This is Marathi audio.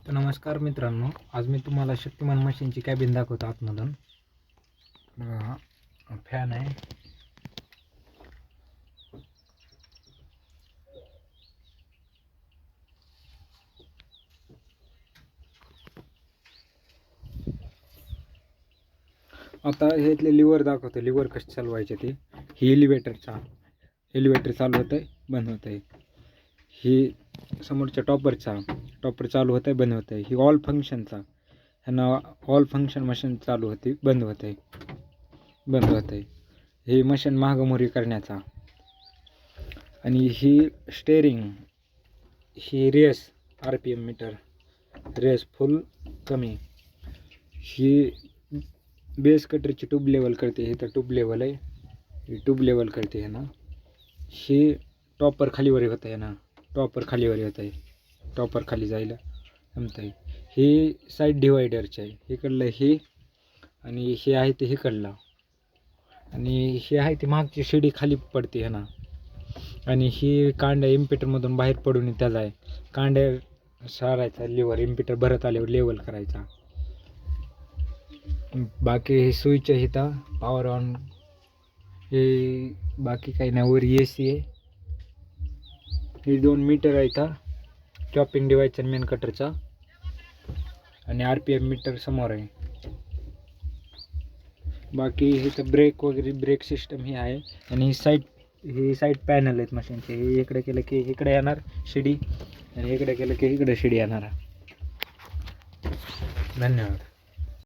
तर नमस्कार मित्रांनो, आज मी तुम्हाला शक्तिमान मशीनची कॅबिन दाखवतो आतमधून. फॅन आहे. आता हे इथले लिव्हर दाखवतो, लिव्हर कसे चालवायचे ते. ही एलिव्हेटर चालू होत आहे, बंद होत आहे. ही समोरच्या टॉपर चालू होत आहे, बंद होत आहे. ही ऑल फंक्शनचा, ह्यांना ऑल फंक्शन मशीन चालू होते, बंद होत आहे. हे मशीन मागमोरी करण्याचा. आणि ही स्टेअरिंग, ही race RPM meter, race full कमी. ही बेस कटरची ट्यूब लेवल करते. हे तर ट्यूब लेवल आहे, ही ट्यूब लेवल करते. है ना, ही टॉपर खालीवर होत आहे ना, टॉपर खालीवर होत आहे, टॉपर खाली जायला जमत आहे. ही साईड डिवायडरची आहे, इकडलं हे आणि हे आहे ते इकडला, आणि हे आहे ते मागची शिडी खाली पडते. है ना, आणि ही कांड्या इम्पिटरमधून बाहेर पडून त्याला आहे कांड्या सारायचा, लिव्हर इम्पिटर भरत आल्यावर लेवल करायचा. बाकी हे स्विच आहे इथं, पॉवर ऑन. हे बाकी काही नाही. वर AC आहे. हे 2 मीटर आहे इथं, चॉपिंग डिवाइसचा मेन कटरचा, आणि RPM मीटर समोर आहे. बाकी इथं ब्रेक वगैरे, ब्रेक सिस्टम ही आहे. आणि ही साईड पॅनल आहेत मशीनचे. हे इकडे केलं की इकडे येणार शिडी, आणि इकडे केलं की इकडे शिडी येणार. धन्यवाद.